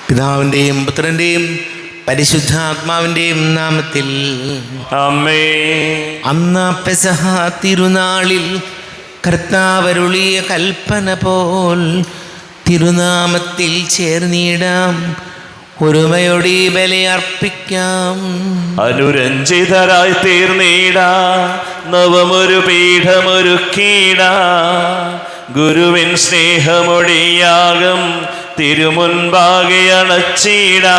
പിതാവിൻ്റെയും പുത്രൻ്റെയും പരിശുദ്ധാത്മാവിൻ്റെയും നാമത്തിൽ ആമേൻ. അന്ന് പെസഹ തിരുനാളിൽ കർത്താവരുളിയ കൽപ്പന പോൽ തിരുനാമത്തിൽ ചേർന്നിടാം, ഒരുമയോടെ ബലിയർപ്പിക്കാം. അനുരഞ്ജിതരായി തീർന്നീടാ, നവമൊരു പീഠമൊരുക്കീടാ, ഗുരുവിൻ സ്നേഹമൊടിയാകം തിരുമുൻപാകെ അണച്ചീടാ.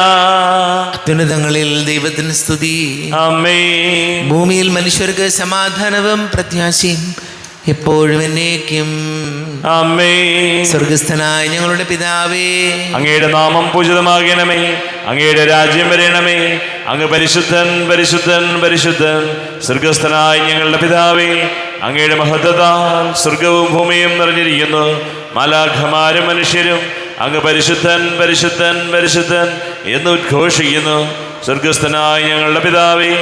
അത്യുന്നതങ്ങളിൽ ദൈവത്തിന് സ്തുതി. ആമേൻ. ഭൂമിയിൽ മനുഷ്യർക്ക് സമാധാനവും പ്രത്യാശയും എപ്പോഴും എന്നേക്കും. ആമേൻ. സ്വർഗസ്ഥനായ ഞങ്ങളുടെ പിതാവേ, അങ്ങയുടെ നാമം പൂജിതമാകണമേ, അങ്ങയുടെ രാജ്യം വരണമേ, അങ്ങ് പരിശുദ്ധൻ പരിശുദ്ധൻ പരിശുദ്ധൻ. സ്വർഗസ്ഥനായ ഞങ്ങളുടെ പിതാവേ, അങ്ങയുടെ മഹത്വത്താൽ സ്വർഗവും ഭൂമിയും നിറഞ്ഞിരിക്കുന്നു. മാലാഖമാരും മനുഷ്യരും അങ്ങ് പരിശുദ്ധൻ പരിശുദ്ധൻ പരിശുദ്ധൻ എന്ന് ഉദ്ഘോഷിക്കുന്നു. സ്വർഗസ്ഥനായ ഞങ്ങളുടെ പിതാവേ,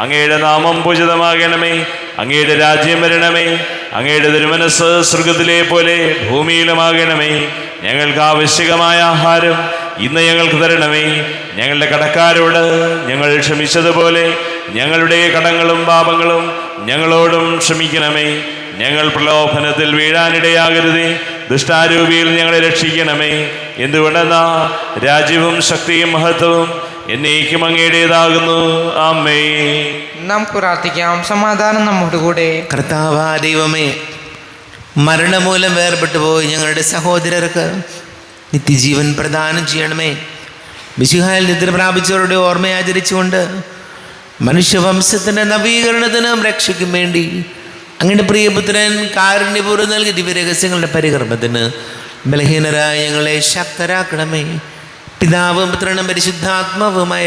അങ്ങയുടെ നാമം പൂജിതമാകണമേ, അങ്ങയുടെ രാജ്യം വരണമേ, അങ്ങയുടെ തിരുമനസ് സ്വർഗത്തിലെ പോലെ ഭൂമിയിലുമാകണമേ. ഞങ്ങൾക്ക് ആവശ്യകമായ ആഹാരം ഇന്ന് ഞങ്ങൾക്ക് തരണമേ. ഞങ്ങളുടെ കടക്കാരോട് ഞങ്ങൾ ക്ഷമിച്ചതുപോലെ ഞങ്ങളുടെ കടങ്ങളും പാപങ്ങളും ഞങ്ങളോടും ക്ഷമിക്കണമേ. ഞങ്ങൾ പ്രലോഭനത്തിൽ വീഴാനിടയാകരുതേ, ദുഷ്ടാരൂപിയിൽ ഞങ്ങളെ രക്ഷിക്കണമേ. എന്തുകൊണ്ടെന്നാ രാജ്യവും ശക്തിയും മഹത്വവും എന്നേക്കും അങ്ങയുടേതാകുന്നു. ആമേൻ. നമുക്ക് പ്രാർത്ഥിക്കാം. സമാധാനം നമ്മോടുകൂടെ. കർത്താവാ ദൈവമേ, മരണമൂലം വേർപെട്ടു പോയി ഞങ്ങളുടെ സഹോദരർക്ക് നിത്യജീവൻ പ്രദാനം ചെയ്യണമേ. മിശിഹായിൽ നിദ്ര പ്രാപിച്ചവരുടെ ഓർമ്മ ആചരിച്ചുകൊണ്ട് മനുഷ്യവംശത്തിൻ്റെ നവീകരണത്തിനും രക്ഷയ്ക്കും വേണ്ടി അങ്ങയുടെ പ്രിയപുത്രൻ കാരുണ്യപൂർവ്വം നൽകിയ ദിവ്യരഹസ്യങ്ങളുടെ പരികർമ്മത്തിന് ബലഹീനരായ ഞങ്ങളെ ശക്തരാക്കണമേ. പിതാവും പുത്രനും പരിശുദ്ധാത്മാവുമായ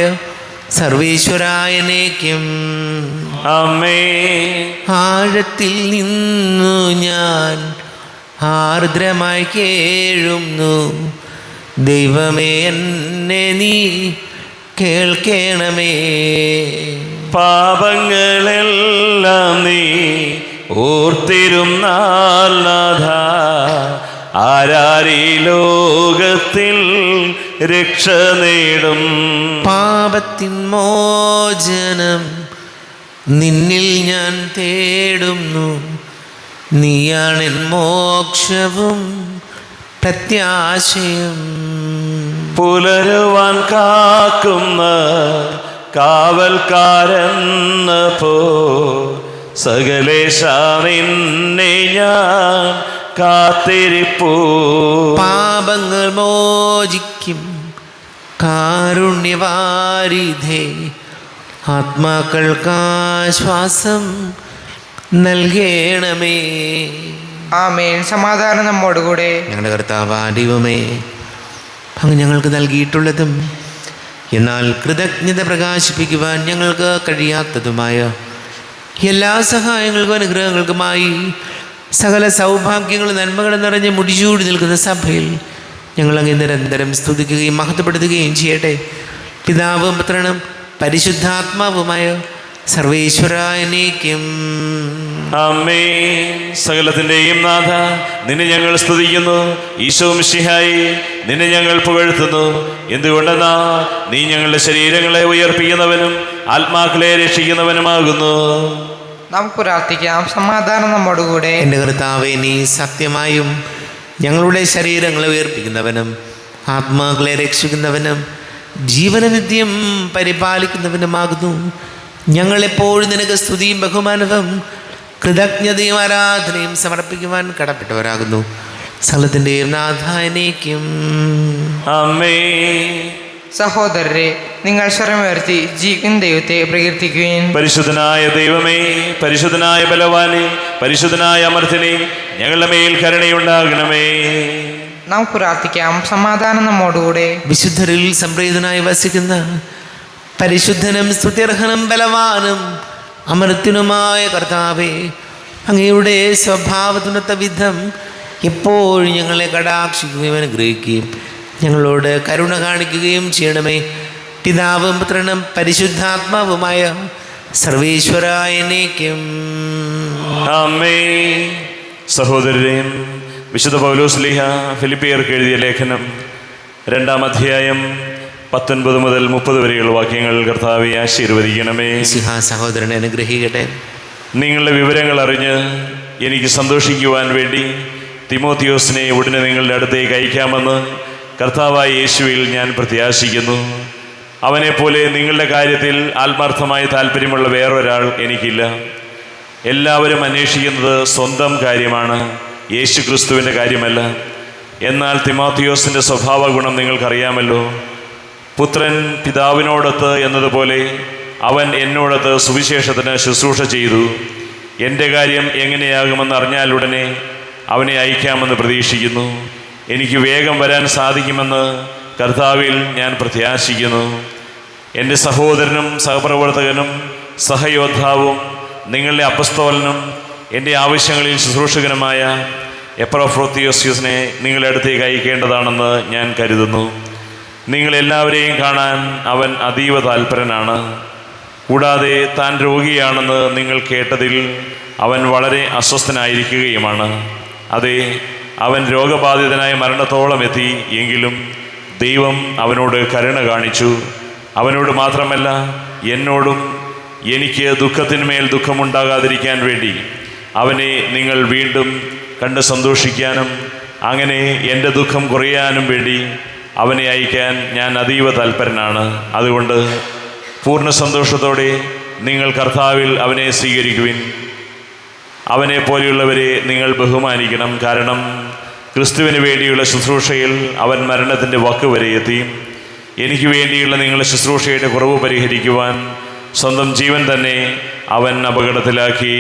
സർവേശ്വരായനേക്കും. ആമേൻ. ആഴത്തിൽ നിന്നു ഞാൻ ആർദ്രമായി കേഴുന്നു, ദൈവമേ എന്നെ നീ കേൾക്കണമേ. പാപങ്ങളെല്ലാം നീ ഓർത്തിരുന്നാൽ നാഥ, ആരാരീ ലോകത്തിൽ രക്ഷ നേടും. പാപത്തിൻ മോചനം നിന്നിൽ ഞാൻ തേടുന്നു, നീയാണെൻ മോക്ഷവും പ്രത്യാശയും. പുലരുവാൻ കാക്കുന്ന കാവൽക്കാരെന്ന പോ സകലേശ നിന്നെ ഞാൻ കാത്തിരിപ്പൂ. പാപങ്ങൾ മോചിക്കും കാരുണ്യവാരിധേ, ആത്മാക്കൾക്കാശ്വാസം നൽകണമേ. ആമേൻ. സമാധാനം നമ്മോടുകൂടെ. ഞങ്ങളുടെ കർത്താവാ ദൈവമേ, അങ്ങ് ഞങ്ങൾക്ക് നൽകിയിട്ടുള്ളതും എന്നാൽ കൃതജ്ഞത പ്രകാശിപ്പിക്കുവാൻ ഞങ്ങൾക്ക് കഴിയാത്തതുമായ എല്ലാ സഹായങ്ങൾക്കും അനുഗ്രഹങ്ങൾക്കുമായി സകല സൗഭാഗ്യങ്ങളും നന്മകളും നിറഞ്ഞ് മുടിചൂടി നിൽക്കുന്ന സഭയിൽ ഞങ്ങളങ്ങ് നിരന്തരം സ്തുതിക്കുകയും മഹത്വപ്പെടുത്തുകയും ചെയ്യട്ടെ. പിതാവും പുത്രനും പരിശുദ്ധാത്മാവുമായ സർവേശ്വരായനേക്കും. ആമേൻ. സകലത്തിൻ്റെയും നാഥ, നിന്നെ ഞങ്ങൾ സ്തുതിക്കുന്നു. ഈശോ മിശിഹായി, നിന്നെ ഞങ്ങൾ പുകഴ്ത്തുന്നു. എന്തുകൊണ്ടെന്നാ നീ ഞങ്ങളുടെ ശരീരങ്ങളെ ഉയർപ്പിക്കുന്നവനും ആത്മാക്കളെ രക്ഷിക്കുന്നവനുമാകുന്നു. നമുക്ക് പ്രാർത്ഥിക്കാം. സമാധാനം നമ്മോടുകൂടെ. എൻ്റെ കർത്താവേ, നീ സത്യമായും ഞങ്ങളുടെ ശരീരങ്ങളെ ഉയർപ്പിക്കുന്നവനും ആത്മാക്കളെ രക്ഷിക്കുന്നവനും ജീവനനിത്യം പരിപാലിക്കുന്നവനുമാകുന്നു. ഞങ്ങളെപ്പോഴും നിനക്ക് സ്തുതിയും ബഹുമാനവും കൃതജ്ഞതയും ആരാധനയും സമർപ്പിക്കുവാൻ കടപ്പെട്ടവരാകുന്നു. സകലത്തിൻ്റെയും നാഥായനേക്കും. ആമേൻ. സഹോദരരെ, നിങ്ങൾ സ്വരമുയർത്തി ജീവിക്കുന്ന ദൈവത്തെ പ്രകീർത്തിക്കുകയും. പരിശുദ്ധനായ ദൈവമേ, പരിശുദ്ധനായ ബലവാനെ, പരിശുദ്ധനായ അമർത്തിനെ, ഞങ്ങളുടെ മേൽ കരുണയുണ്ടാകണമേ. നമുക്ക് പ്രാർത്ഥിക്കാം. സമാധാനം നമ്മോടുകൂടെ. വിശുദ്ധരിൽ സംപ്രീതനായി വസിക്കുന്ന പരിശുദ്ധനും സ്തുത്യർഹനും ബലവാനും അമർത്യനുമായ കർത്താവേ, അങ്ങയുടെ സ്വഭാവത്തിനൊത്ത വിധം എപ്പോഴും ഞങ്ങളെ കടാക്ഷിക്കുകയും അനുഗ്രഹിക്കുകയും ഞങ്ങളോട് കരുണ കാണിക്കുകയും ചെയ്യണമേ. പിതാവും പുത്രനും പരിശുദ്ധാത്മാവുമായ സർവേശ്വരായനേക്കും. ആമേൻ. സഹോദരരെയും വിശുദ്ധ പൗലോസ് ലീഹ ഫിലിപ്പിയർക്ക് എഴുതിയ ലേഖനം 2-ാം അധ്യായം 19 മുതൽ 30 വരെയുള്ള വാക്യങ്ങൾ കർത്താവെ ആശീർവദിക്കണമേ. മിശിഹാ സഹോദരനെ അനുഗ്രഹിക്കട്ടെ. നിങ്ങളുടെ വിവരങ്ങൾ അറിഞ്ഞ് എനിക്ക് സന്തോഷിക്കുവാൻ വേണ്ടി തിമോത്തിയോസിനെ ഉടനെ നിങ്ങളുടെ അടുത്തേക്ക് അയക്കാമെന്ന് കർത്താവായ യേശുവിൽ ഞാൻ പ്രത്യാശിക്കുന്നു. അവനെപ്പോലെ നിങ്ങളുടെ കാര്യത്തിൽ ആത്മാർത്ഥമായി താല്പര്യമുള്ള വേറൊരാൾ എനിക്കില്ല. എല്ലാവരും അന്വേഷിക്കുന്നത് സ്വന്തം കാര്യമാണ്, യേശു ക്രിസ്തുവിൻ്റെ കാര്യമല്ല. എന്നാൽ തിമോത്തിയോസിൻ്റെ സ്വഭാവ ഗുണം നിങ്ങൾക്കറിയാമല്ലോ. പുത്രൻ പിതാവിനോടൊത്ത് എന്നതുപോലെ അവൻ എന്നോടൊത്ത് സുവിശേഷത്തിന് ശുശ്രൂഷ ചെയ്തു. എൻ്റെ കാര്യം എങ്ങനെയാകുമെന്ന് അറിഞ്ഞാലുടനെ അവനെ അയക്കാമെന്ന് പ്രതീക്ഷിക്കുന്നു. എനിക്ക് വേഗം വരാൻ സാധിക്കുമെന്ന് കർത്താവിൽ ഞാൻ പ്രത്യാശിക്കുന്നു. എൻ്റെ സഹോദരനും സഹപ്രവർത്തകനും സഹയോദ്ധാവും നിങ്ങളുടെ അപ്പസ്തോലനും എൻ്റെ ആവശ്യങ്ങളിൽ ശുശ്രൂഷകനുമായ എപ്പഫ്രോദിത്തോസിനെ നിങ്ങളുടെ അടുത്തേക്ക് അയക്കേണ്ടതാണെന്ന് ഞാൻ കരുതുന്നു. നിങ്ങളെല്ലാവരെയും കാണാൻ അവൻ അതീവ താൽപരനാണ്. കൂടാതെ താൻ രോഗിയാണെന്ന് നിങ്ങൾ കേട്ടതിൽ അവൻ വളരെ അസ്വസ്ഥനായിരിക്കുകയുമാണ്. അതെ, അവൻ രോഗബാധിതനായ മരണത്തോളം എത്തി. എങ്കിലും ദൈവം അവനോട് കരുണ കാണിച്ചു. അവനോട് മാത്രമല്ല, എന്നോടും. എനിക്ക് ദുഃഖത്തിന്മേൽ ദുഃഖമുണ്ടാകാതിരിക്കാൻ വേണ്ടി അവനെ നിങ്ങൾ വീണ്ടും കണ്ട് സന്തോഷിക്കാനും അങ്ങനെ എൻ്റെ ദുഃഖം കുറയാനും വേണ്ടി അവനെ അയക്കാൻ ഞാൻ അതീവ താൽപരനാണ്. അതുകൊണ്ട് പൂർണ്ണ സന്തോഷത്തോടെ നിങ്ങൾ കർത്താവിൽ അവനെ സ്വീകരിക്കുവിൻ. അവനെ പോലെയുള്ളവരെ നിങ്ങൾ ബഹുമാനിക്കണം. കാരണം ക്രിസ്തുവിന് വേണ്ടിയുള്ള ശുശ്രൂഷയിൽ അവൻ മരണത്തിൻ്റെ വക്ക് വരെ എത്തി. എനിക്ക് വേണ്ടിയുള്ള നിങ്ങളുടെ ശുശ്രൂഷയുടെ കുറവ് പരിഹരിക്കുവാൻ സ്വന്തം ജീവൻ തന്നെ അവൻ അപകടത്തിലാക്കി.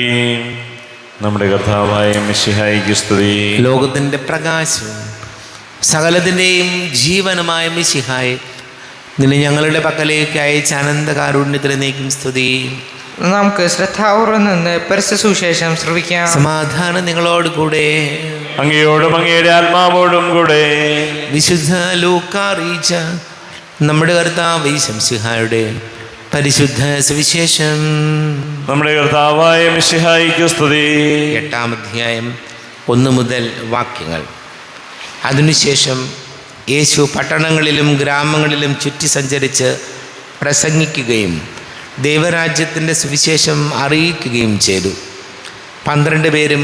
നമ്മുടെ കർത്താവായ മിശിഹായിക്ക് സ്തുതി. ലോകത്തിൻ്റെ പ്രകാശവും സകലത്തിൻ്റെയും ജീവനുമായ മിശിഹായെ, നിന്നെ ഞങ്ങളുടെ പക്കലേക്ക് അയച്ച അനന്തകാരുണ്യത്തിലേക്കും സ്തുതി. നമുക്ക് ശ്രദ്ധാപൂർവം നിന്ന് പരിശുദ്ധ സുവിശേഷം ശ്രവിക്കാം. സമാധാനം നിങ്ങളോട് കൂടെ. അങ്ങയോടും അങ്ങയുടെ ആത്മാവോടും കൂടെ. വിശുദ്ധ ലൂക്കാ അറിയിച്ച നമ്മുടെ കർത്താവ് മിശിഹായുടെ പരിശുദ്ധ സുവിശേഷം. നമ്മുടെ കർത്താവായ മിശിഹായിക്ക് സ്തുതി. 8-ാം അധ്യായം 1 മുതൽ വാക്യങ്ങൾ. അതിനുശേഷം യേശു പട്ടണങ്ങളിലും ഗ്രാമങ്ങളിലും ചുറ്റി സഞ്ചരിച്ച് പ്രസംഗിക്കുകയും ദൈവരാജ്യത്തിൻ്റെ സുവിശേഷം അറിയിക്കുകയും ചെയ്തു. 12 പേരും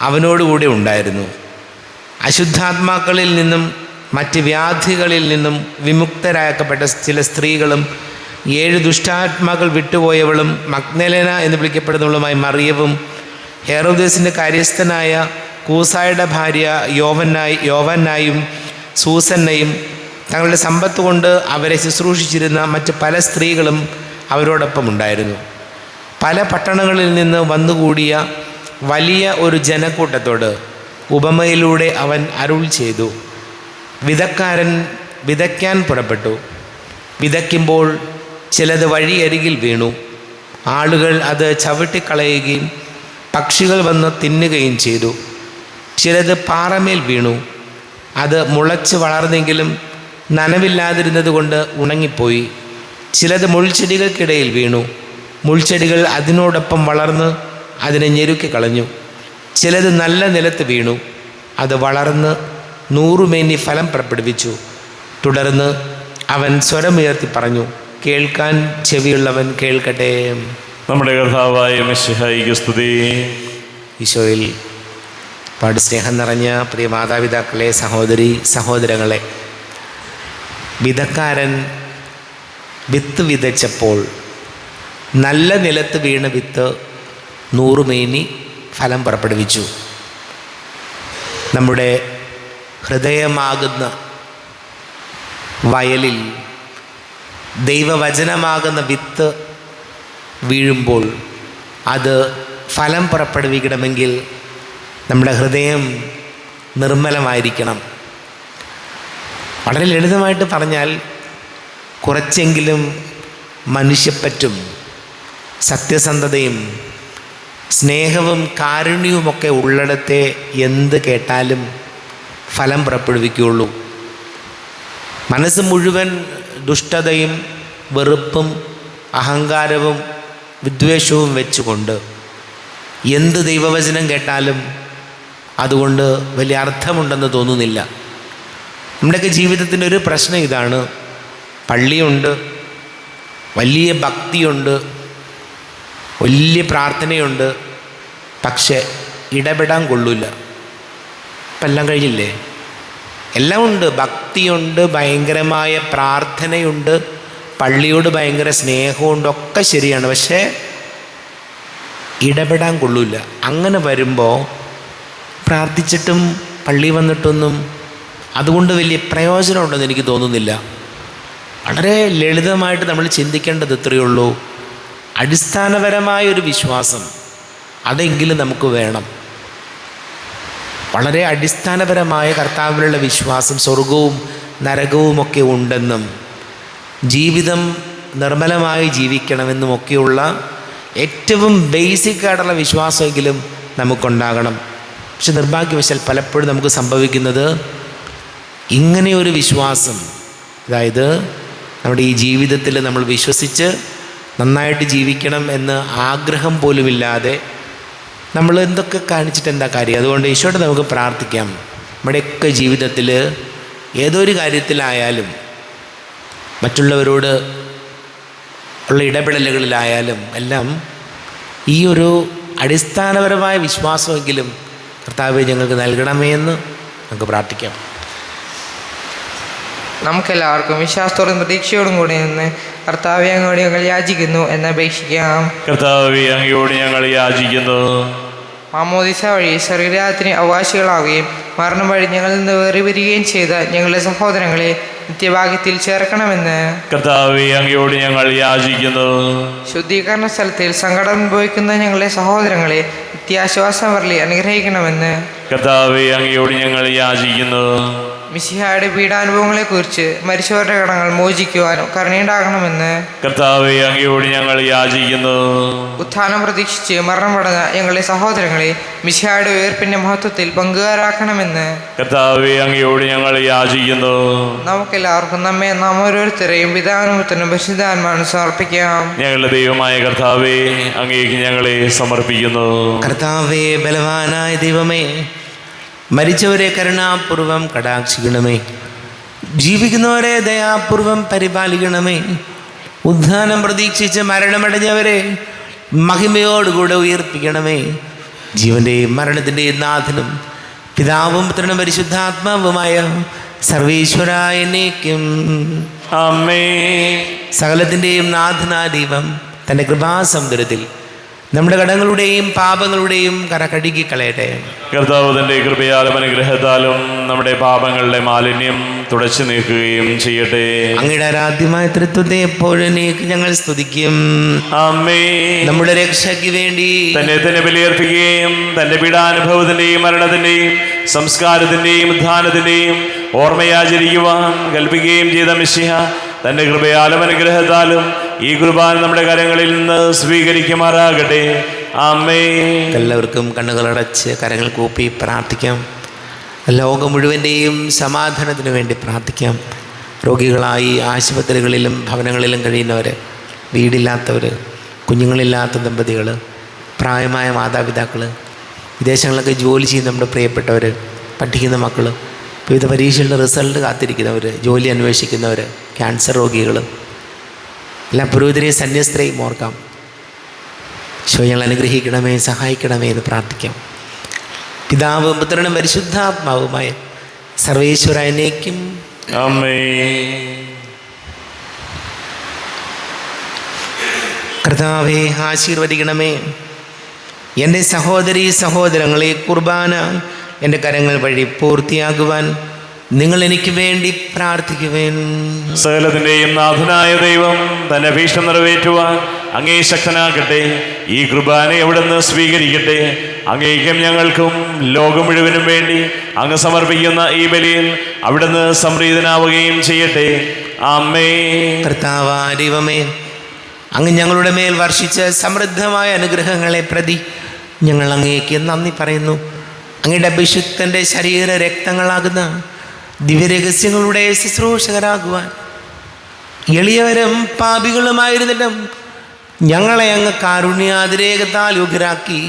അവനോടുകൂടെ ഉണ്ടായിരുന്നു. അശുദ്ധാത്മാക്കളിൽ നിന്നും മറ്റ് വ്യാധികളിൽ നിന്നും വിമുക്തരാക്കപ്പെട്ട ചില സ്ത്രീകളും 7 ദുഷ്ടാത്മാക്കൾ വിട്ടുപോയവളും മഗ്ദലേന എന്ന് വിളിക്കപ്പെടുന്നവളുമായ മറിയവും ഹെരോദേസിൻ്റെ കാര്യസ്ഥനായ കൂസായുടെ ഭാര്യ യോവന്നായും സൂസന്നയും തങ്ങളുടെ സമ്പത്ത് കൊണ്ട് അവരെ ശുശ്രൂഷിച്ചിരുന്ന മറ്റ് പല സ്ത്രീകളും അവരോടൊപ്പം ഉണ്ടായിരുന്നു. പല പട്ടണങ്ങളിൽ നിന്ന് വന്നുകൂടിയ വലിയ ഒരു ജനക്കൂട്ടത്തോട് ഉപമയിലൂടെ അവൻ അരുൾ ചെയ്തു. വിതക്കാരൻ വിതയ്ക്കാൻ പുറപ്പെട്ടു. വിതയ്ക്കുമ്പോൾ ചിലത് വഴിയരികിൽ വീണു. ആളുകൾ അത് ചവിട്ടിക്കളയുകയും പക്ഷികൾ വന്ന് തിന്നുകയും ചെയ്തു. ചിലത് പാറമേൽ വീണു. അത് മുളച്ച് വളർന്നെങ്കിലും നനവില്ലാതിരുന്നത് കൊണ്ട് ഉണങ്ങിപ്പോയി. ചിലത് മുൾച്ചെടികൾക്കിടയിൽ വീണു. മുൾച്ചെടികൾ അതിനോടൊപ്പം വളർന്ന് അതിനെ ഞെരുക്കി കളഞ്ഞു. ചിലത് നല്ല നിലത്ത് വീണു. അത് വളർന്ന് 100 മേനി ഫലം പുറപ്പെടുവിച്ചു. തുടർന്ന് അവൻ സ്വരമുയർത്തി പറഞ്ഞു, കേൾക്കാൻ ചെവിയുള്ളവൻ കേൾക്കട്ടെ. നമ്മുടെ കർത്താവായ മിശിഹായിക്ക് സ്തുതി. ഈശോയിൽ പാട് സ്നേഹം നിറഞ്ഞ പ്രിയ മാതാപിതാക്കളെ, സഹോദരി സഹോദരങ്ങളെ, വിതക്കാരൻ വിത്ത് വിതച്ചപ്പോൾ നല്ല നിലത്ത് വീണ വിത്ത് 100 മേനി ഫലം പുറപ്പെടുവിച്ചു. നമ്മുടെ ഹൃദയമാകുന്ന വയലിൽ ദൈവവചനമാകുന്ന വിത്ത് വീഴുമ്പോൾ അത് ഫലം പുറപ്പെടുവിക്കണമെങ്കിൽ നമ്മുടെ ഹൃദയം നിർമ്മലമായിരിക്കണം. വളരെ ലളിതമായിട്ട് പറഞ്ഞാൽ കുറച്ചെങ്കിലും മനുഷ്യപ്പറ്റും സത്യസന്ധതയും സ്നേഹവും കാരുണ്യവുമൊക്കെ ഉള്ളിടത്തെ എന്ത് കേട്ടാലും ഫലം പുറപ്പെടുവിക്കുകയുള്ളൂ. മനസ്സ് മുഴുവൻ ദുഷ്ടതയും വെറുപ്പും അഹങ്കാരവും വിദ്വേഷവും വെച്ചുകൊണ്ട് എന്ത് ദൈവവചനം കേട്ടാലും അതുകൊണ്ട് വലിയ അർത്ഥമുണ്ടെന്ന് തോന്നുന്നില്ല. നമ്മുടെയൊക്കെ ജീവിതത്തിൻ്റെ ഒരു പ്രശ്നം ഇതാണ്. പള്ളിയുണ്ട്, വലിയ ഭക്തിയുണ്ട്, വലിയ പ്രാർത്ഥനയുണ്ട്, പക്ഷേ ഇടപെടാൻ കൊള്ളില്ല. ഇപ്പം എല്ലാം കഴിഞ്ഞില്ലേ? എല്ലാം ഉണ്ട്, ഭക്തിയുണ്ട്, ഭയങ്കരമായ പ്രാർത്ഥനയുണ്ട്, പള്ളിയോട് ഭയങ്കര സ്നേഹമുണ്ട്, ഒക്കെ ശരിയാണ്. പക്ഷേ ഇടപെടാൻ കൊള്ളില്ല. അങ്ങനെ വരുമ്പോൾ പ്രാർത്ഥിച്ചിട്ടും പള്ളി വന്നിട്ടൊന്നും അതുകൊണ്ട് വലിയ പ്രയോജനമുണ്ടെന്ന് എനിക്ക് തോന്നുന്നില്ല. വളരെ ലളിതമായിട്ട് നമ്മൾ ചിന്തിക്കേണ്ടത് ഇത്രയേ ഉള്ളൂ. അടിസ്ഥാനപരമായൊരു വിശ്വാസം അതെങ്കിലും നമുക്ക് വേണം. വളരെ അടിസ്ഥാനപരമായ കർത്താവിലുള്ള വിശ്വാസം, സ്വർഗവും നരകവുമൊക്കെ ഉണ്ടെന്നും ജീവിതം നിർമ്മലമായി ജീവിക്കണമെന്നുമൊക്കെയുള്ള ഏറ്റവും ബേസിക്കായിട്ടുള്ള വിശ്വാസമെങ്കിലും നമുക്കുണ്ടാകണം. പക്ഷെ നിർഭാഗ്യവശാൽ പലപ്പോഴും നമുക്ക് സംഭവിക്കുന്നത് ഇങ്ങനെയൊരു വിശ്വാസം, അതായത് നമ്മുടെ ഈ ജീവിതത്തിൽ നമ്മൾ വിശ്വസിച്ച് നന്നായിട്ട് ജീവിക്കണം എന്ന് ആഗ്രഹം പോലുമില്ലാതെ നമ്മൾ എന്തൊക്കെ കാണിച്ചിട്ട് എന്താ കാര്യം? അതുകൊണ്ട് ഈശോയോട് നമുക്ക് പ്രാർത്ഥിക്കാം. നമ്മുടെയൊക്കെ ജീവിതത്തിൽ ഏതൊരു കാര്യത്തിലായാലും, മറ്റുള്ളവരോട് ഉള്ള ഇടപെടലുകളിലായാലും എല്ലാം ഈ ഒരു അടിസ്ഥാനപരമായ വിശ്വാസമെങ്കിലും കർത്താവേ ഞങ്ങൾക്ക് നൽകണമേ എന്ന് നമുക്ക് പ്രാർത്ഥിക്കാം. നമുക്കെല്ലാവർക്കും വിശ്വാസത്തോടും പ്രതീക്ഷയോടും കൂടി നിന്ന് കർത്താവെ അങ്ങോട്ട് ഞങ്ങൾ യാചിക്കുന്നു എന്നപേക്ഷിക്കാം. കർത്താവേ അങ്ങയോട് ഞങ്ങൾ യാചിക്കുന്നു. മാമോദിസ വഴി സ്വർഗ്ഗരാജ്യത്തിന് അവകാശികളാവുകയും മരണം വഴി ഞങ്ങളിൽ നിന്ന് വേറിവരികയും ചെയ്ത ഞങ്ങളുടെ സഹോദരങ്ങളെ നിത്യഭാഗ്യത്തിൽ ചേർക്കണമെന്ന് കർത്താവേ അങ്ങയോട് ഞങ്ങൾ യാചിക്കുന്നു. ശുദ്ധീകരണ സ്ഥലത്തിൽ സങ്കടം അനുഭവിക്കുന്ന ഞങ്ങളുടെ സഹോദരങ്ങളെ നിത്യാശ്വാസം വരളി അനുഗ്രഹിക്കണമെന്ന് കർത്താവേ അങ്ങയോട് ഞങ്ങൾ യാചിക്കുന്നു. മിശിഹായുടെ പീഡാനുഭവങ്ങളെക്കുറിച്ച് മരിച്ചവരുടെ കടങ്ങൾ മോചിക്കുവാനും കരുണയുണ്ടാകണമെന്ന് കർത്താവേ അങ്ങയോട് ഞങ്ങൾ യാചിക്കുന്നു. ഉത്ഥാനം പ്രതീക്ഷിച്ച് മരണമടഞ്ഞ ഞങ്ങളുടെ സഹോദരങ്ങളെ മിശിഹായുടെ ഉയർപ്പിന്റെ മഹത്വത്തിൽ പങ്കുകാരാക്കണമെന്ന് കർത്താവേ അങ്ങയോട് ഞങ്ങൾ യാചിക്കുന്നു. നമുക്കെല്ലാവർക്കും നമ്മെ നാം ഓരോരുത്തരെയും പിതാവിനും പരിശുദ്ധാത്മാവിനും സമർപ്പിക്കാം. ഞങ്ങളുടെ ദൈവമായ കർത്താവേ അങ്ങേക്ക് ഞങ്ങളെ സമർപ്പിക്കുന്നു. കർത്താവേ, ബലവാനായ ദൈവമേ, മരിച്ചവരെ കരുണാപൂർവം കടാക്ഷിക്കണമേ, ജീവിക്കുന്നവരെ ദയാപൂർവം പരിപാലിക്കണമേ, ഉദ്ധാനം പ്രതീക്ഷിച്ച് മരണമടഞ്ഞവരെ മഹിമയോടുകൂടെ ഉയർപ്പിക്കണമേ. ജീവൻ്റെയും മരണത്തിൻ്റെയും നാഥനും പിതാവും പുത്രനും പരിശുദ്ധാത്മാവുമായ സർവീശ്വരായ എന്നേക്കും ആമേൻ. സകലത്തിൻ്റെയും നാഥനായ ദൈവം തൻ്റെ കൃപാസമുദ്രത്തിൽ നമ്മുടെ കടങ്ങളുടെയും പാപങ്ങളുടെയും കര കഴുകി കളയട്ടെ. കർത്താവ് തന്റെ കൃപയാലും അനുഗ്രഹത്താലും നമ്മുടെ പാപങ്ങളുടെ മാലിന്യം തുടച്ചു നീക്കുകയും ചെയ്യട്ടെ. അങ്ങയുടെ ആരാധ്യമായ തൃത്വത്തെ എപ്പോഴും ഞങ്ങൾ സ്തുതിക്കും. ആമേൻ. നമ്മുടെ രക്ഷയ്ക്ക് വേണ്ടി തന്നെ ബലിയർപ്പിക്കുകയും തന്റെ പീഡാനുഭവത്തിന്റെയും മരണത്തിന്റെയും സംസ്കാരത്തിന്റെയും ഉദ്ധാനത്തിന്റെയും ഓർമ്മയാചരിക്കുവാൻ കൽപ്പിക്കുകയും ചെയ്ത മിശിഹ തന്റെ കൃപയാലും അനുഗ്രഹത്താലും ഈ കുർബാന നമ്മുടെ കരങ്ങളിൽ നിന്ന് സ്വീകരിക്കുമാറാകട്ടെ. ആമേൻ. എല്ലാവർക്കും കണ്ണുകളടച്ച് കരങ്ങൾ കൂപ്പി പ്രാർത്ഥിക്കാം. ലോകം മുഴുവൻ്റെയും സമാധാനത്തിന് വേണ്ടി പ്രാർത്ഥിക്കാം. രോഗികളായി ആശുപത്രികളിലും ഭവനങ്ങളിലും കഴിയുന്നവർ, വീടില്ലാത്തവർ, കുഞ്ഞുങ്ങളില്ലാത്ത ദമ്പതികൾ, പ്രായമായ മാതാപിതാക്കൾ, വിദേശങ്ങളിലൊക്കെ ജോലി ചെയ്യുന്ന നമ്മുടെ പ്രിയപ്പെട്ടവർ, പഠിക്കുന്ന മക്കൾ, വിവിധ പരീക്ഷകളുടെ റിസൾട്ട് കാത്തിരിക്കുന്നവർ, ജോലി അന്വേഷിക്കുന്നവർ, ക്യാൻസർ രോഗികൾ, എല്ലാ പുരോഹിതരെയും സന്യസ്തരെയും ഓർക്കാം. ഞങ്ങൾ അനുഗ്രഹിക്കണമേ, സഹായിക്കണമേ എന്ന് പ്രാർത്ഥിക്കാം. പിതാവും പുത്രനും പരിശുദ്ധാത്മാവുമായ സർവേശ്വര എന്നേക്കും ആമേൻ. കർത്താവേ, ആശീർവദിക്കണമേ. എൻ്റെ സഹോദരീ സഹോദരങ്ങളെ, കുർബാന എൻ്റെ കരങ്ങൾ വഴി പൂർത്തിയാകുവാൻ നിങ്ങൾ എനിക്ക് വേണ്ടി പ്രാർത്ഥിക്കുവേൻ. സകലത്തിന്റെയും നാഥനായ ദൈവം തന്റെ ഭീഷണി നിറവേറ്റുവാൻ അങ്ങേ ശക്തനാക്കട്ടെ. ഈ കുർബാന എവിടുന്ന് സ്വീകരിക്കട്ടെ. അങ്ങേക്കും ഞങ്ങൾക്കും ലോകം മുഴുവനും വേണ്ടി അങ്ങ് സമർപ്പിക്കുന്ന ഈ ബലിയിൽ അവിടുന്ന് സംപ്രീതനാവുകയും ചെയ്യട്ടെ. ആമേൻ. കർത്താവായ ദൈവമേ, അങ്ങ് ഞങ്ങളുടെ മേൽ വർഷിച്ച സമൃദ്ധമായ അനുഗ്രഹങ്ങളെ പ്രതി ഞങ്ങൾ അങ്ങേക്ക് നന്ദി പറയുന്നു. അങ്ങയുടെ അഭിഷിക്തൻ്റെ ശരീര രക്തങ്ങളാകുന്ന ദിവ്യരഹസ്യങ്ങളുടെ ശുശ്രൂഷകരാകുവാൻ എളിയവരും പാപികളുമായിരുന്നിട്ടും ഞങ്ങളെ അങ്ങ് കാരുണ്യാതിരേകത്താൽ യോഗ്യരാക്കി.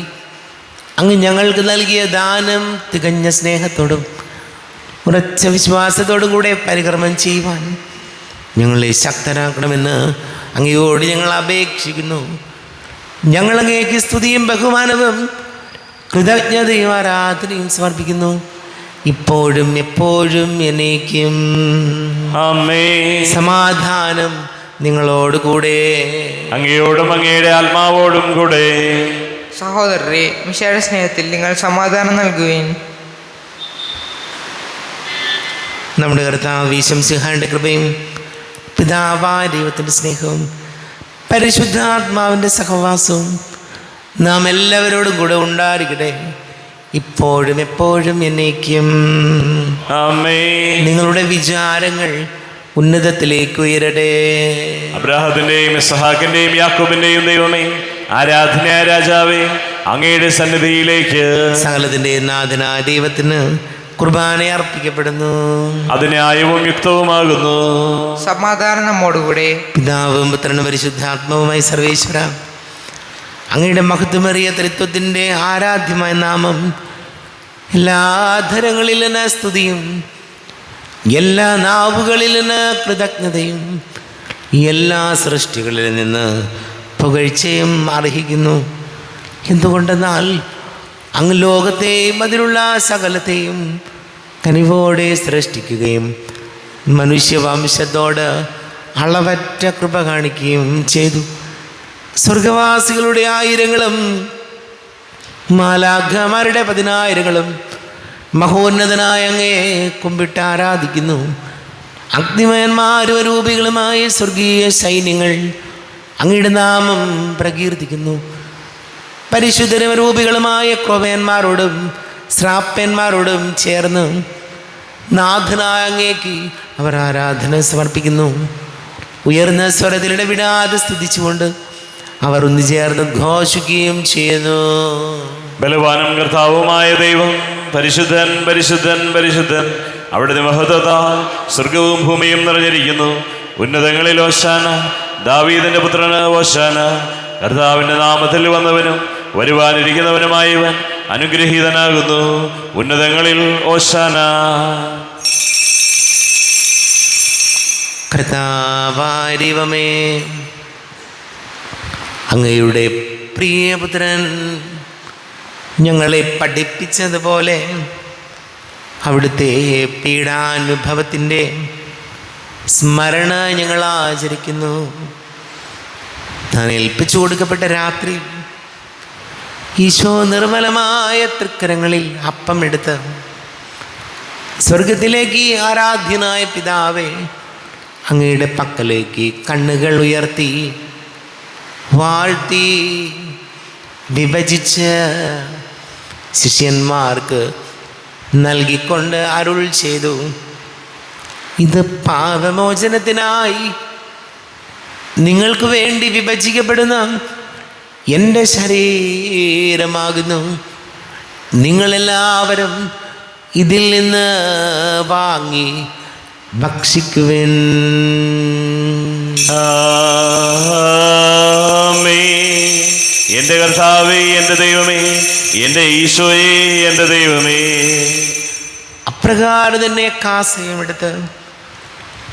അങ്ങ് ഞങ്ങൾക്ക് നൽകിയ ദാനം തികഞ്ഞ സ്നേഹത്തോടും ഉറച്ച വിശ്വാസത്തോടും കൂടെ പരികർമ്മം ചെയ്യുവാൻ ഞങ്ങളെ ശക്തരാക്കണമെന്ന് അങ്ങയോട് ഞങ്ങൾ അപേക്ഷിക്കുന്നു. ഞങ്ങൾ അങ്ങേക്ക് സ്തുതിയും ബഹുമാനവും കൃതജ്ഞതയും ആരാധനയും സമർപ്പിക്കുന്നു, ഇപ്പോഴും എപ്പോഴും എന്നേക്കും. ആമേൻ. സമാധാനം നിങ്ങളോട് കൂടെ, അങ്ങയോടും അങ്ങയുടെ ആത്മാവോടും കൂടെ. സഹോദരരെ, മിശിഹായുടെ സ്നേഹത്തിൽ നിങ്ങൾ സമാധാനം നൽകുവിൻ. നമ്മുടെ കർത്താവ് ഈശോമിശിഹായുടെ കൃപയും പിതാവായ ദൈവത്തിൻ്റെ സ്നേഹവും പരിശുദ്ധാത്മാവിൻ്റെ സഹവാസവും നാം എല്ലാവരോടും കൂടെ ഉണ്ടായിരിക്കട്ടെ, ഇപ്പോഴും എപ്പോഴും എന്നേക്കും. ആമേൻ. നിങ്ങളുടെ വിചാരങ്ങൾ ഉന്നതത്തിലേക്ക് ഉയരട്ടെ. അബ്രാഹത്തിന്റെയും ഇസ്ഹാക്കിന്റെയും യാക്കോബിന്റെയും ദൈവമേ, ആരാധനയായ രാജാവേ, അങ്ങയുടെ സന്നിധിയിലേക്ക് സകലത്തിൻ്റെ നാഥനായ ദൈവത്തിന് കുർബാന അർപ്പിക്കപ്പെടുന്നു. അത് ന്യായവും യുക്തവുമാകുന്നു. സമാധാനം നമ്മോടുകൂടെ. പിതാവും പുത്രനും പരിശുദ്ധാത്മാവുമായി സർവേശ്വര, അങ്ങയുടെ മഹത്വമേറിയ ത്രിത്വത്തിൻ്റെ ആരാധ്യമായ നാമം എല്ലാ ധരങ്ങളിലും സ്തുതിയും എല്ലാ നാവുകളിലും കൃതജ്ഞതയും എല്ലാ സൃഷ്ടികളിൽ നിന്ന് പുകഴ്ചയും അർഹിക്കുന്നു. എന്തുകൊണ്ടെന്നാൽ അങ്ങ് ലോകത്തെയും അതിലുള്ള സകലത്തെയും കനിവോടെ സൃഷ്ടിക്കുകയും മനുഷ്യവംശത്തോട് അളവറ്റ കൃപ കാണിക്കുകയും ചെയ്തു. സ്വർഗവാസികളുടെ ആയിരങ്ങളും മാലാഖമാരുടെ 10,000ങ്ങളും മഹോന്നതനായ അങ്ങയെ കുമ്പിട്ട് ആരാധിക്കുന്നു. അഗ്നിമയന്മാരും രൂപികളുമായ സ്വർഗീയ സൈന്യങ്ങൾ അങ്ങയുടെ നാമം പ്രകീർത്തിക്കുന്നു. പരിശുദ്ധരും രൂപികളുമായ ക്രോവേന്മാരോടും ശ്രാപ്പന്മാരോടും ചേർന്ന് നാഥനായ അങ്ങേക്ക് അവർ ആരാധന സമർപ്പിക്കുന്നു. ഉയർന്ന സ്വരത്തിൽ ഇടവിടാതെ സ്തുതിച്ചുകൊണ്ട് അവർ ഒന്ന് ചേർന്ന് ഘോഷിക്കുകയും ചെയ്യുന്നു. ബലവാനും കർത്താവുമായ ദൈവം പരിശുദ്ധൻ പരിശുദ്ധൻ പരിശുദ്ധൻ, അവിടുത്തെ മഹത്വത്താൽ സ്വർഗവും ഭൂമിയും നിറഞ്ഞിരിക്കുന്നു. ഉന്നതങ്ങളിൽ ഓശാന, ദാവീദിന്റെ പുത്രന് ഓശാന. കർത്താവിന്റെ നാമത്തിൽ വന്നവനും വരുവാനിരിക്കുന്നവനുമായവൻ അനുഗ്രഹീതനാകുന്നു. ഉന്നതങ്ങളിൽ ഓശാന. കർത്താവായ ദൈവമേ, അങ്ങയുടെ പ്രിയപുത്രൻ ഞങ്ങളെ പഠിപ്പിച്ചതുപോലെ അവിടുത്തെ പീഡാനുഭവത്തിൻ്റെ സ്മരണ ഞങ്ങൾ ആചരിക്കുന്നു. താൻ ഏൽപ്പിച്ചു കൊടുക്കപ്പെട്ട രാത്രി ഈശോ നിർമ്മലമായ തൃക്കരങ്ങളിൽ അപ്പം എടുത്ത് സ്വർഗത്തിലേക്ക് ആരാധ്യനായ പിതാവേ അങ്ങയുടെ പക്കലേക്ക് കണ്ണുകൾ ഉയർത്തി വാഴ്ത്തി വിഭജിച്ച് ശിഷ്യന്മാർക്ക് നൽകിക്കൊണ്ട് അരുൾ ചെയ്തു, ഇത് പാപമോചനത്തിനായി നിങ്ങൾക്ക് വേണ്ടി വിഭജിക്കപ്പെടുന്ന എൻ്റെ ശരീരമാകുന്നു. നിങ്ങളെല്ലാവരും ഇതിൽ നിന്ന് വാങ്ങി ഭക്ഷിക്കുവിൻ. എൻ്റെ കർത്താവേ, എൻ്റെ ദൈവമേ, എൻ്റെ ഈശോയേ, എൻ്റെ ദൈവമേ. അപ്രകാരം തന്നെ കാസയുമെടുത്ത്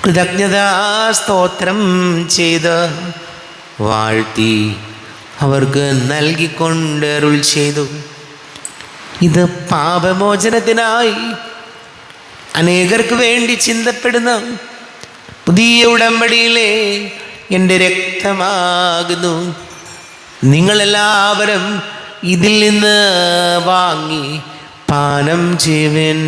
കൃതജ്ഞതാ സ്തോത്രം ചെയ്ത് വാഴ്ത്തി അവർക്ക് നൽകിക്കൊണ്ട് അരുൾ ചെയ്തു, ഇത് പാപമോചനത്തിനായി അനേകർക്ക് വേണ്ടി ചിന്തപ്പെടുന്ന പുതിയ ഉടമ്പടിയിലെ എൻ്റെ രക്തമാകുന്നു. നിങ്ങളെല്ലാവരും ഇതിൽ നിന്ന് വാങ്ങി പാനം ചെയ്യുവിൻ.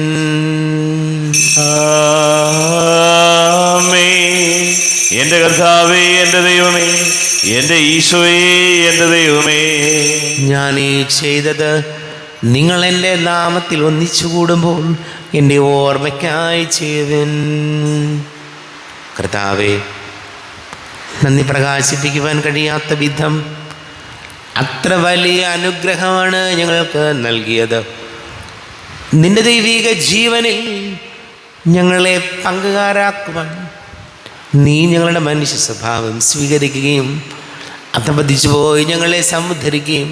എൻ്റെ കർത്താവേ, എൻ്റെ ദൈവമേ, എൻ്റെ ഈശോയേ, എൻ്റെ ദൈവമേ. ഞാൻ ഈ ചെയ്തത് നിങ്ങൾ എൻ്റെ നാമത്തിൽ ഒന്നിച്ചു കൂടുമ്പോൾ എൻ്റെ ഓർമ്മയ്ക്കായി ചെയ്യുവിൻ. കർത്താവേ, നന്ദി പ്രകാശിപ്പിക്കുവാൻ കഴിയാത്ത വിധം അത്ര വലിയ അനുഗ്രഹമാണ് ഞങ്ങൾക്ക് നൽകിയത്. നിന്റെ ദൈവിക ജീവനിൽ ഞങ്ങളെ പങ്കുകാരാക്കുവാൻ നീ ഞങ്ങളുടെ മനുഷ്യ സ്വഭാവം സ്വീകരിക്കുകയും അധപതിച്ചു പോയി ഞങ്ങളെ സമുദ്ധരിക്കുകയും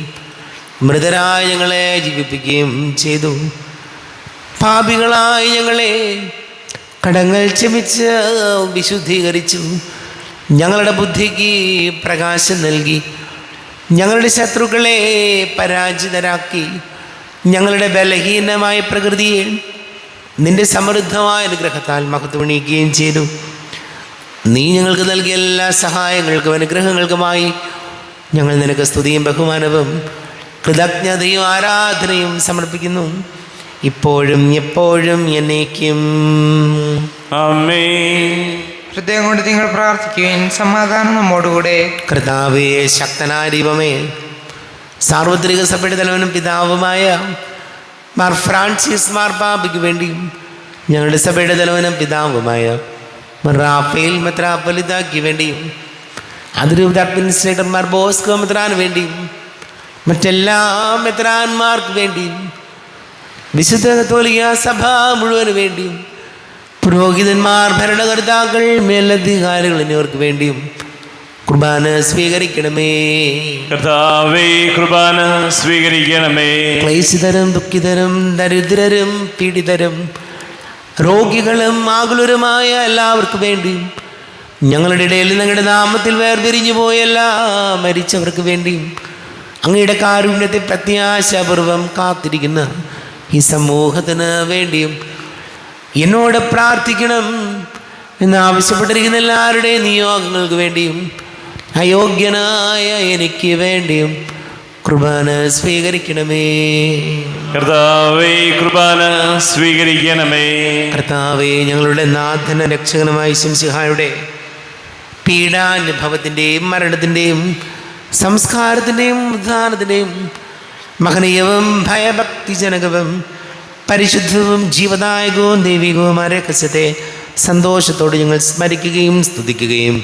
മൃതരായ ഞങ്ങളെ ജീവിപ്പിക്കുകയും ചെയ്തു. പാപികളായി ഞങ്ങളെ കടങ്ങൾ ക്ഷമിച്ച് വിശുദ്ധീകരിച്ചു. ഞങ്ങളുടെ ബുദ്ധിക്ക് പ്രകാശം നൽകി. ഞങ്ങളുടെ ശത്രുക്കളെ പരാജിതരാക്കി. ഞങ്ങളുടെ ബലഹീനമായ പ്രകൃതിയെ നിന്റെ സമൃദ്ധമായ അനുഗ്രഹത്താൽ മഹത്വമണിയിക്കുകയും ചെയ്തു. നീ ഞങ്ങൾക്ക് നൽകിയ എല്ലാ സഹായങ്ങൾക്കും അനുഗ്രഹങ്ങൾക്കുമായി ഞങ്ങൾ നിനക്ക് സ്തുതിയും ബഹുമാനവും കൃതജ്ഞതയും ആരാധനയും സമർപ്പിക്കുന്നു, ഇപ്പോഴും എപ്പോഴും എന്നേക്കും. ആമേൻ. ഹൃദയം കൊണ്ട് നിങ്ങൾ പ്രാർത്ഥിക്കുകയും സമാധാനം നമ്മോടുകൂടെ. കർത്താവേ, ശക്തനായ ദൈവമേ, സാർവത്രിക സഭയുടെ തലവനും പിതാവുമായ മാർ ഫ്രാൻസിസ് മാർപ്പാപ്പയ്ക്ക് വേണ്ടിയും ഞങ്ങളുടെ സഭയുടെ തലവനും പിതാവുമായ മാർ റാഫേൽ മെത്രാപ്പൊലീത്തായ്ക്ക് വേണ്ടിയും അതിരൂപത അഡ്മിനിസ്ട്രേറ്റർമാർ ബോസ്കോ മെത്രാന് വേണ്ടിയും മറ്റെല്ലാ മെത്രാന്മാർക്ക് വേണ്ടിയും വിശുദ്ധ കത്തോലിക്ക സഭ മുഴുവന് വേണ്ടിയും പുരോഹിതന്മാർ, ഭരണകർത്താക്കൾ, മേലധികാരികൾ എന്നിവർക്ക് വേണ്ടിയും കുർബാന സ്വീകരിക്കണമേ. കർത്താവേ, കുർബാന സ്വീകരിക്കണമേ. ക്ലേശിതരും ദുഃഖിതരും ദരിദ്രരും പീഡിതരും രോഗികളും ആകുലരുമായ എല്ലാവർക്കും വേണ്ടിയും ഞങ്ങളുടെ ഇടയിൽ ഞങ്ങളുടെ നാമത്തിൽ വേർപിരിഞ്ഞു പോയ എല്ലാ മരിച്ചവർക്ക് വേണ്ടിയും അങ്ങയുടെ കാരുണ്യത്തെ പ്രത്യാശാപൂർവം കാത്തിരിക്കുന്ന ഈ സമൂഹത്തിന് വേണ്ടിയും എന്നോട് പ്രാർത്ഥിക്കണം എന്ന് ആവശ്യപ്പെട്ടിരിക്കുന്ന എല്ലാവരുടെയും നിയോഗങ്ങൾക്ക് വേണ്ടിയും അയോഗ്യനായ എനിക്ക് വേണ്ടിയും കുർബാന സ്വീകരിക്കണമേ. കർത്താവേ, കുർബാന സ്വീകരിക്കണമേ. കർത്താവേ, ഞങ്ങളുടെ നാഥന രക്ഷകനുമായ ശംസിഹായുടെ പീഡാനുഭവത്തിൻ്റെയും മരണത്തിൻ്റെയും സംസ്കാരത്തിൻ്റെയും ഉദ്ധാനത്തിൻ്റെയും മഹനീയവും ഭയഭക്തിജനകവും പരിശുദ്ധവും ജീവദായകവും ദൈവികവുമായ രഹസ്യത്തെ സന്തോഷത്തോടെ ഞങ്ങൾ സ്മരിക്കുകയും സ്തുതിക്കുകയും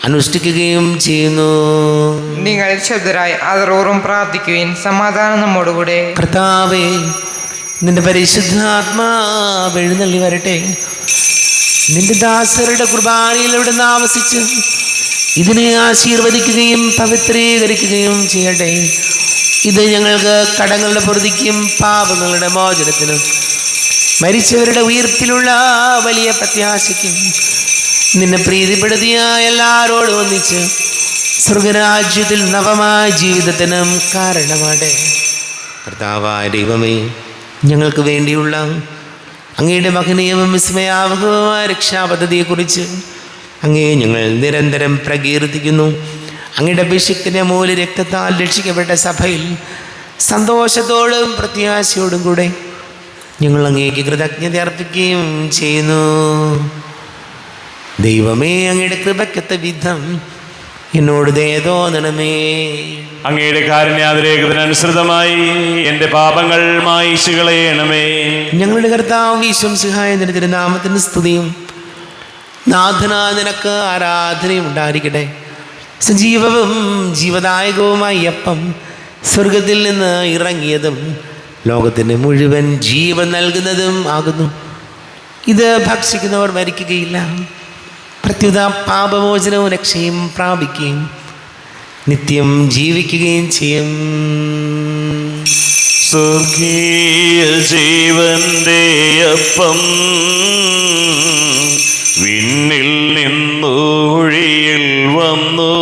അനുഷ്ഠിക്കുകയും ചെയ്യുന്നു. നിങ്ങൾ ശബ്ദരായി ആദരവോറും പ്രാർത്ഥിക്കുകയും സമാധാനം നമ്മോടുകൂടെ. കർത്താവേ, നിന്റെ പരിശുദ്ധാത്മാവ് എഴുന്നള്ളി വരട്ടെ. നിന്റെ ദാസരുടെ കുർബാനയിൽ ഇവിടെ ആവസിച്ച് ഇതിനെ ആശീർവദിക്കുകയും പവിത്രീകരിക്കുകയും ചെയ്യട്ടെ. ഇത് ഞങ്ങൾക്ക് കടങ്ങളുടെ പൊറുതിക്കും പാപങ്ങളുടെ മോചനത്തിനും മരിച്ചവരുടെ ഉയർപ്പിലുള്ള വലിയ പ്രത്യാശയ്ക്കും നിന്നെ പ്രീതിപ്പെടുത്തിയ എല്ലാവരോടും ഒന്നിച്ച് സ്വർഗരാജ്യത്തിൽ നവമായ ജീവിതത്തിനും കാരണമാട്ടെ. കർത്താവായ ദൈവമേ, ഞങ്ങൾക്ക് വേണ്ടിയുള്ള അങ്ങയുടെ മഹനീയവും വിസ്മയാവഹവുമായ രക്ഷാപദ്ധതിയെക്കുറിച്ച് അങ്ങേ ഞങ്ങൾ നിരന്തരം പ്രകീർത്തിക്കുന്നു. അങ്ങയുടെ അഭിഷിക്തന്റെ മൂല്യ രക്തത്താൽ രക്ഷിക്കപ്പെട്ട സഭയിൽ സന്തോഷത്തോടും പ്രത്യാശയോടും കൂടെ ഞങ്ങൾ അങ്ങേക്ക് കൃതജ്ഞത അർപ്പിക്കുകയും ചെയ്യുന്നു. ദൈവമേ, അങ്ങയുടെ കൃപയ്ക്കൊത്ത വിധം എന്നോട് ദയ തോന്നണമേ. അങ്ങയുടെ കാരുണ്യാതിരേകത്തിനനുസൃതമായി എൻ്റെ പാപങ്ങൾ മായിച്ചു കളയണമേ. ഞങ്ങളുടെ കർത്താവ് ഈശോമിശിഹായ നിന്റെ തിരുനാമത്തിന് സ്തുതിയും നാഥനായ നിനക്ക് ആരാധനയും ഉണ്ടായിരിക്കട്ടെ. സജീവവും ജീവദായകവുമായി അപ്പം സ്വർഗത്തിൽ നിന്ന് ഇറങ്ങിയതും ലോകത്തിന് മുഴുവൻ ജീവൻ നൽകുന്നതും ആകുന്നു. ഇത് ഭക്ഷിക്കുന്നവർ മരിക്കുകയില്ല, പ്രത്യുത പാപമോചനവും രക്ഷയും പ്രാപിക്കുകയും നിത്യം ജീവിക്കുകയും ചെയ്യും. സ്വർഗീയ ജീവന്റെ അപ്പം വിണ്ണിൽ നിന്നൊഴിയിൽ വന്നു,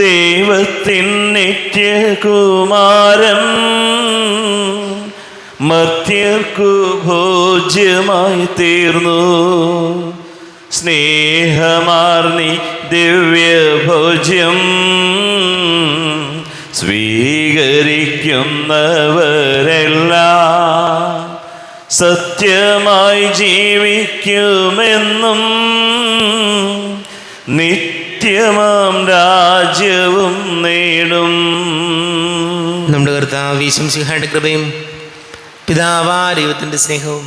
ദൈവത്തിൻ നിത്യകുമാരൻ മർത്യർക്കു ഭോജ്യമായി തീർന്നു. സ്നേഹമാർന്നി ദിവ്യഭോജ്യം സ്വീകരിക്കുന്നവരെല്ലാം സത്യമായി ജീവിക്കുമെന്നും നിത്യമാം രാജ്യവും നേടും. നമ്മുടെ കർത്താവ് ഈശോമിശിഹായുടെ കൃപയും പിതാവായ ദൈവത്തിൻ്റെ സ്നേഹവും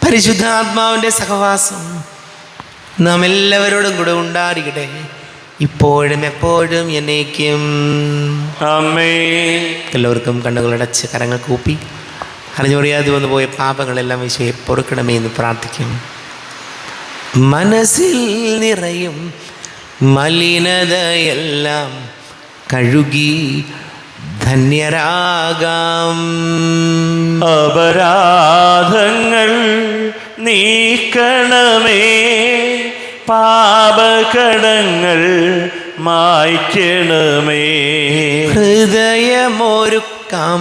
പരിശുദ്ധാത്മാവിൻ്റെ സഹവാസം നാം എല്ലാവരോടും കൂടെ ഉണ്ടായിരിക്കട്ടെ, ഇപ്പോഴും എപ്പോഴും എന്നേക്കും. ആമേൻ. എല്ലാവർക്കും കണ്ണുകളടച്ച് കരങ്ങൾ കൂപ്പി അറിഞ്ഞുറിയാതെ വന്നു പോയ പാപങ്ങളെല്ലാം ഈശോയെ പൊറുക്കണമേ എന്ന് പ്രാർത്ഥിക്കും. മനസ്സിൽ നിറയും മലിനതയെല്ലാം കഴുകി ധന്യരാകാം. അപരാധങ്ങൾ നീക്കണമേ, പാപകടങ്ങൾ മായ്ക്കണമേ. ഹൃദയമൊരുക്കാം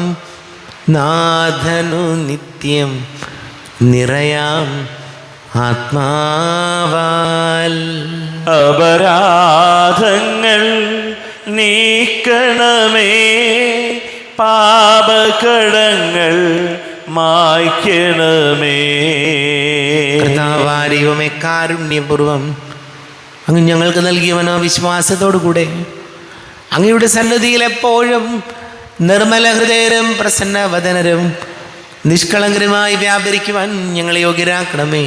നാഥനു നിത്യം നിറയാം ആത്മാവാൽ. അപരാധങ്ങൾ നീക്കണമേ, പാപകടങ്ങൾ മായ്ക്കണമേ. കർത്താവാരിയുമേ കാരുണ്യപൂർവം അങ്ങ് ഞങ്ങൾക്ക് നൽകിയ മനോവിശ്വാസത്തോടുകൂടെ അങ്ങയുടെ സന്നിധിയിൽ എപ്പോഴും നിർമ്മല ഹൃദയരും പ്രസന്നവദനരും നിഷ്കളങ്കരുമായി വ്യാപരിക്കുവാൻ ഞങ്ങളെ യോഗ്യരാക്കണമേ.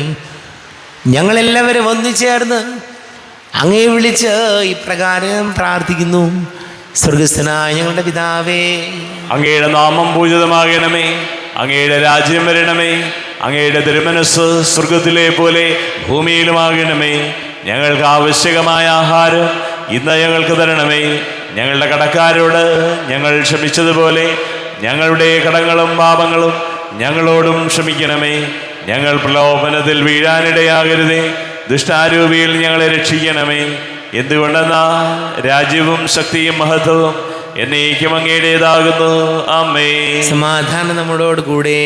ഞങ്ങളെല്ലാവരും ഒന്നുചേർന്ന് അങ്ങയെ വിളിച്ച് ഇപ്രകാരം പ്രാർത്ഥിക്കുന്നു. സ്വർഗസ്ഥനായ ഞങ്ങളുടെ പിതാവേ, അങ്ങയുടെ നാമം പൂജിതമാകണമേ, അങ്ങയുടെ രാജ്യം വരണമേ, അങ്ങയുടെ തിരുമനസ്സ് സ്വർഗത്തിലെ പോലെ ഭൂമിയിലുമാകണമേ. ഞങ്ങൾക്ക് ആവശ്യകമായ ആഹാരം ഇന്ന് ഞങ്ങൾക്ക് തരണമേ. ഞങ്ങളുടെ കടക്കാരോട് ഞങ്ങൾ ക്ഷമിച്ചതുപോലെ ഞങ്ങളുടെ കടങ്ങളും പാപങ്ങളും ഞങ്ങളോടും ക്ഷമിക്കണമേ. ഞങ്ങൾ പ്രലോഭനത്തിൽ വീഴാനിടയാകരുതേ, ദുഷ്ടാരൂപിയിൽ ഞങ്ങളെ രക്ഷിക്കണമേ. എന്തുകൊണ്ടെന്നാ രാജ്യവും ശക്തിയും മഹത്വവും എന്നേക്കും അങ്ങയുടേതാകുന്നു. ആമേ. സമാധാനം നമ്മളോട് കൂടെ,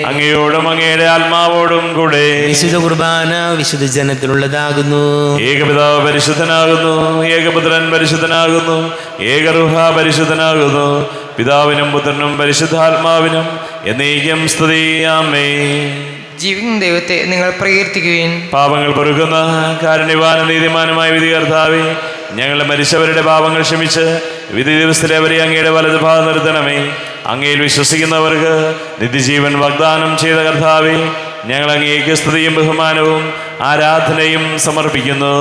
അങ്ങയോടും അങ്ങയുടെ ആത്മാവോടും കൂടെ. വിശുദ്ധ കുർബാന വിശുദ്ധ ജനത്തിലുള്ളതാകുന്നു. ഏകപിതാവ് പരിശുദ്ധനാകുന്നു, ഏകപുത്രൻ പരിശുദ്ധനാകുന്നു, ഏകറുഹ പരിശുദ്ധനാകുന്നു. പിതാവിനും പുത്രനും പരിശുദ്ധാത്മാവിനും എന്നേക്കും സ്തുതി. ആമേ. ജീവിക്കുന്ന ദൈവത്തെ നിങ്ങൾ പ്രകീർത്തിക്കുവിൻ. പാപങ്ങൾ പൊറുക്കുന്ന കാരുണ്യവാനും നീതിമാനുമായ വിധി കർത്താവേ, ഞങ്ങളെ മരിച്ചവരുടെ പാപങ്ങൾ ക്ഷമിച്ച് വിധി ദിവസത്തിലെ അവരെ അങ്ങയുടെ വലത് ഭാഗം നിർത്തണമേ. അങ്ങയിൽ വിശ്വസിക്കുന്നവർക്ക് നിത്യജീവൻ വാഗ്ദാനം ചെയ്ത കർത്താവേ, ഞങ്ങൾ അങ്ങേക്ക് സ്തുതിയും ബഹുമാനവും ആരാധനയും സമർപ്പിക്കുന്നു.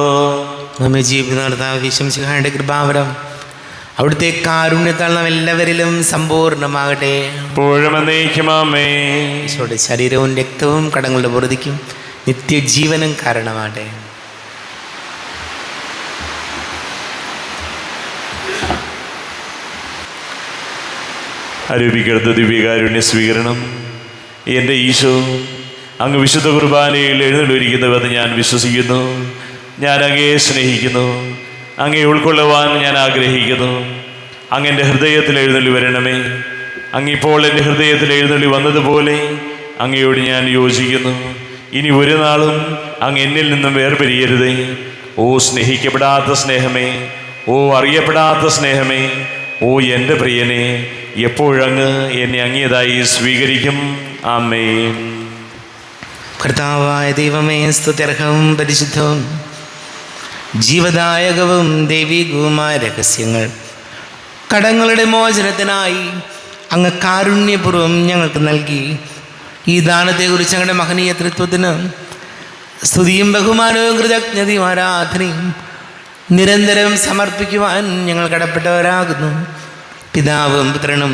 നമ്മെ ജീവിക്കുന്ന കർത്താവ് വിശംസിഹായുടെ കൃപാവരം അവിടുത്തെ കാരുണ്യത്താൽ നാം എല്ലാവരിലും സമ്പൂർണ്ണമാകട്ടെ. എപ്പോഴും എന്നേക്കും ആമേ. ഈശോയുടെ ശരീരവും രക്തവും കടങ്ങളുടെ പൊറുതിക്കും നിത്യജീവനും കാരണമാകട്ടെ. അരൂപിക്കെടുത്ത ദിവ്യകാരുണ്യ സ്വീകരണം. എൻ്റെ ഈശോ, അങ്ങ് വിശുദ്ധ കുർബാനയിൽ എഴുന്നള്ളിരിക്കുന്നുവെന്ന് ഞാൻ വിശ്വസിക്കുന്നു. ഞാൻ അങ്ങയെ സ്നേഹിക്കുന്നു. അങ്ങയെ ഉൾക്കൊള്ളുവാൻ ഞാൻ ആഗ്രഹിക്കുന്നു. അങ്ങ് എൻ്റെ ഹൃദയത്തിൽ എഴുന്നള്ളി വരണമേ. അങ്ങിപ്പോൾ എൻ്റെ ഹൃദയത്തിൽ എഴുന്നള്ളി വന്നതുപോലെ അങ്ങയോട് ഞാൻ യോജിക്കുന്നു. ഇനി ഒരു നാളും അങ്ങ് എന്നിൽ നിന്നും വേർപിരിയരുതേ. ഓ സ്നേഹിക്കപ്പെടാത്ത സ്നേഹമേ, ഓ അറിയപ്പെടാത്ത സ്നേഹമേ, ഓ എൻ്റെ പ്രിയനെ, എപ്പോഴങ്ങ് എന്നെ അങ്ങേതായി സ്വീകരിക്കും. ആമേൻ. കർത്താവായ ദൈവമേ, സ്തുത്യർഹവും പരിശുദ്ധവും ജീവദായകവും ദൈവികവുമായ രഹസ്യങ്ങൾ കടങ്ങളുടെ മോചനത്തിനായി അങ്ങ് കാരുണ്യപൂർവ്വം ഞങ്ങൾക്ക് നൽകി. ഈ ദാനത്തെക്കുറിച്ച് ഞങ്ങളുടെ മഹനീയ തൃത്വത്തിന് സ്തുതിയും ബഹുമാനവും കൃതജ്ഞതയും ആരാധനയും നിരന്തരം സമർപ്പിക്കുവാൻ ഞങ്ങൾ കടപ്പെട്ടവരാകുന്നു. പിതാവും പുത്രനും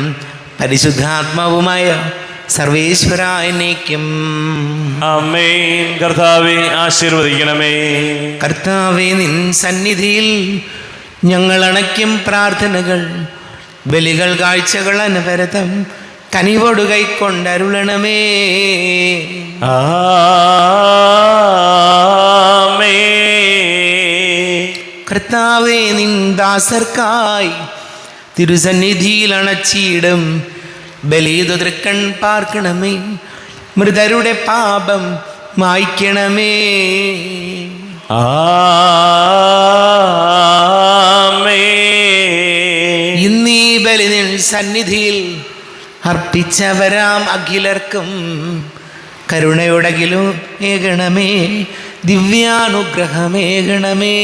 പരിശുദ്ധാത്മാവുമായ സർവേശ്വര എന്നേക്കും ആമേൻ. കർത്താവേ, ആശീർവദിക്കണമേ. കർത്താവേ, നിൻ സന്നിധിയിൽ ഞങ്ങൾ അണയ്ക്കും പ്രാർത്ഥനകൾ, ബലികൾ, കാഴ്ചകൾ അനവരതം കനിവോട് കൈക്കൊണ്ടരുളണമേ. ആമേൻ. കർത്താവേ, നിൻ ദാസർക്കായി തിരുസന്നിധിയിൽ അണച്ചിടും ബലിതൃക്കൺ പാർക്കണമേ. മൃതരുടെ പാപം മായ്ക്കണമേ. ആമേൻ. ഇന്നീ ബലി നിൻ സന്നിധിയിൽ അർപ്പിച്ചവരാം അഖിലർക്കും കരുണയോടകിലും ഏകണമേ, ദിവ്യാനുഗ്രഹമേകണമേ.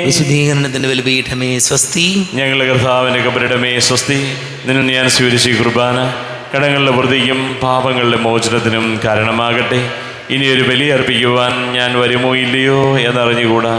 വിശുദ്ധീകരണത്തിന്റെ ബലിപീഠമേ സ്വസ്തി. ഞങ്ങളുടെ കർത്താവിൻ്റെ കബറിടമേ സ്വസ്തി. നിന്നെ ഞാൻ സ്വീകരിച്ച ഈ കുർബാന കടങ്ങളുടെ വൃത്തിക്കും പാപങ്ങളുടെ മോചനത്തിനും കാരണമാകട്ടെ. ഇനിയൊരു ബലി അർപ്പിക്കുവാൻ ഞാൻ വരുമോ ഇല്ലയോ എന്നറിഞ്ഞുകൂടാ.